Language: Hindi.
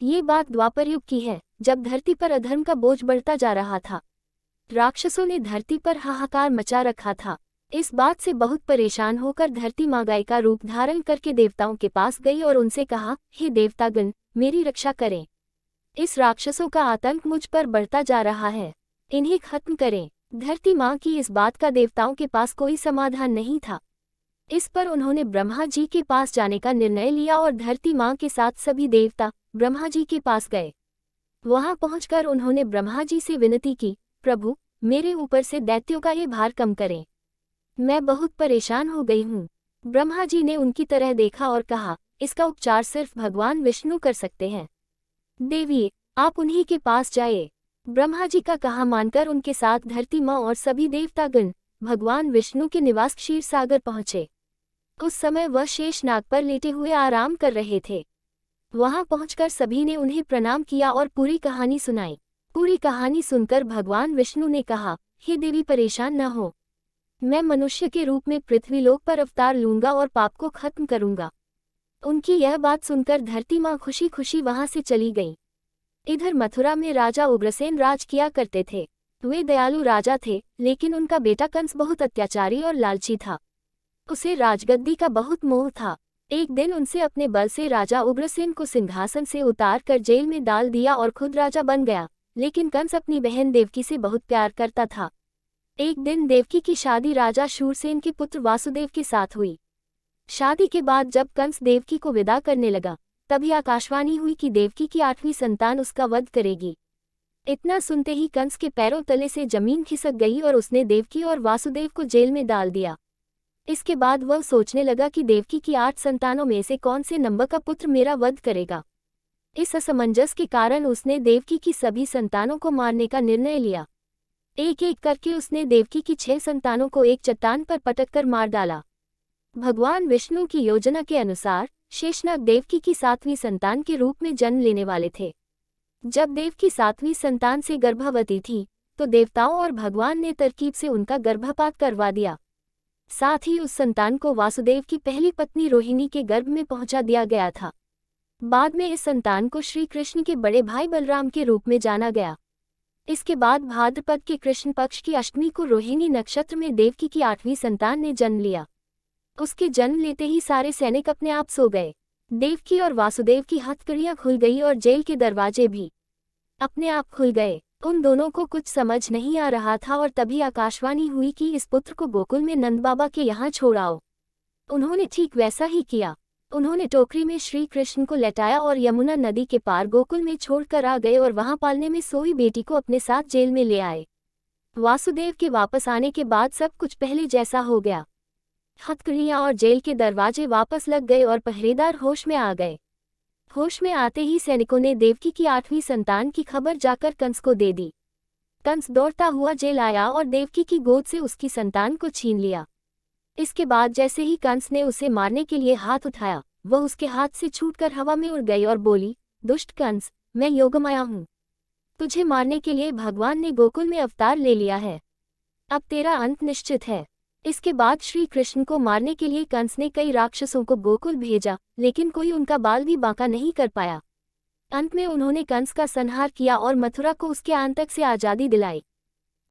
ये बात द्वापर युग की है, जब धरती पर अधर्म का बोझ बढ़ता जा रहा था। राक्षसों ने धरती पर हाहाकार मचा रखा था। इस बात से बहुत परेशान होकर धरती माँ गाय का रूप धारण करके देवताओं के पास गई और उनसे कहा, हे देवतागण, मेरी रक्षा करें। इस राक्षसों का आतंक मुझ पर बढ़ता जा रहा है, इन्हें खत्म करें। धरती माँ की इस बात का देवताओं के पास कोई समाधान नहीं था। इस पर उन्होंने ब्रह्मा जी के पास जाने का निर्णय लिया और धरती माँ के साथ सभी देवता ब्रह्मा जी के पास गए। वहां पहुंचकर उन्होंने ब्रह्मा जी से विनती की, प्रभु, मेरे ऊपर से दैत्यों का ये भार कम करें, मैं बहुत परेशान हो गई हूँ। ब्रह्मा जी ने उनकी तरह देखा और कहा, इसका उपचार सिर्फ भगवान विष्णु कर सकते हैं। देवी, आप उन्हीं के पास जाए। ब्रह्मा जी का कहा मानकर उनके साथ धरती माँ और सभी देवतागण भगवान विष्णु के निवास क्षीर सागर पहुंचे। उस समय वह शेषनाग पर लेटे हुए आराम कर रहे थे। वहां पहुंचकर सभी ने उन्हें प्रणाम किया और पूरी कहानी सुनाई। पूरी कहानी सुनकर भगवान विष्णु ने कहा, हे देवी, परेशान न हो, मैं मनुष्य के रूप में पृथ्वीलोक पर अवतार लूंगा और पाप को खत्म करूंगा। उनकी यह बात सुनकर धरती माँ खुशी खुशी वहां से चली गई। इधर मथुरा में राजा उग्रसेन राज किया करते थे। वे दयालु राजा थे, लेकिन उनका बेटा कंस बहुत अत्याचारी और लालची था। उसे राजगद्दी का बहुत मोह था। एक दिन उनसे अपने बल से राजा उग्रसेन को सिंहासन से उतार कर जेल में डाल दिया और खुद राजा बन गया। लेकिन कंस अपनी बहन देवकी से बहुत प्यार करता था। एक दिन देवकी की शादी राजा शूरसेन के पुत्र वासुदेव के साथ हुई। शादी के बाद जब कंस देवकी को विदा करने लगा, तभी आकाशवाणी हुई कि देवकी की 8वीं संतान उसका वध करेगी। इतना सुनते ही कंस के पैरों तले से जमीन खिसक गई और उसने देवकी और वासुदेव को जेल में डाल दिया। इसके बाद वह सोचने लगा कि देवकी की 8 संतानों में से कौन से नंबर का पुत्र मेरा वध करेगा। इस असमंजस के कारण उसने देवकी की सभी संतानों को मारने का निर्णय लिया। एक एक करके उसने देवकी की 6 संतानों को एक चट्टान पर पटककर मार डाला। भगवान विष्णु की योजना के अनुसार शेषनाग देवकी की 7वीं संतान के रूप में जन्म लेने वाले थे। जब देवकी 7वीं संतान से गर्भवती थी, तो देवताओं और भगवान ने तरकीब से उनका गर्भपात करवा दिया। साथ ही उस संतान को वासुदेव की पहली पत्नी रोहिणी के गर्भ में पहुंचा दिया गया था। बाद में इस संतान को श्री कृष्ण के बड़े भाई बलराम के रूप में जाना गया। इसके बाद भाद्रपद के कृष्ण पक्ष की अष्टमी को रोहिणी नक्षत्र में देवकी की 8वीं संतान ने जन्म लिया। उसके जन्म लेते ही सारे सैनिक अपने आप सो गए। देवकी और वासुदेव की हथकड़ियां खुल गई और जेल के दरवाजे भी अपने आप खुल गए। उन दोनों को कुछ समझ नहीं आ रहा था और तभी आकाशवाणी हुई कि इस पुत्र को गोकुल में नंद बाबा के यहाँ छोड़ आओ। उन्होंने ठीक वैसा ही किया। उन्होंने टोकरी में श्री कृष्ण को लेटाया और यमुना नदी के पार गोकुल में छोड़कर आ गए और वहां पालने में सोई बेटी को अपने साथ जेल में ले आए। वासुदेव के वापस आने के बाद सब कुछ पहले जैसा हो गया। हथकड़ियां और जेल के दरवाजे वापस लग गए और पहरेदार होश में आ गए। होश में आते ही सैनिकों ने देवकी की 8वीं संतान की खबर जाकर कंस को दे दी। कंस दौड़ता हुआ जेल आया और देवकी की गोद से उसकी संतान को छीन लिया। इसके बाद जैसे ही कंस ने उसे मारने के लिए हाथ उठाया, वह उसके हाथ से छूटकर हवा में उड़ गई और बोली, दुष्ट कंस, मैं योगमाया हूँ। तुझे मारने के लिए भगवान ने गोकुल में अवतार ले लिया है। अब तेरा अंत निश्चित है। इसके बाद श्री कृष्ण को मारने के लिए कंस ने कई राक्षसों को गोकुल भेजा, लेकिन कोई उनका बाल भी बांका नहीं कर पाया। अंत में उन्होंने कंस का संहार किया और मथुरा को उसके आतंक से आज़ादी दिलाई।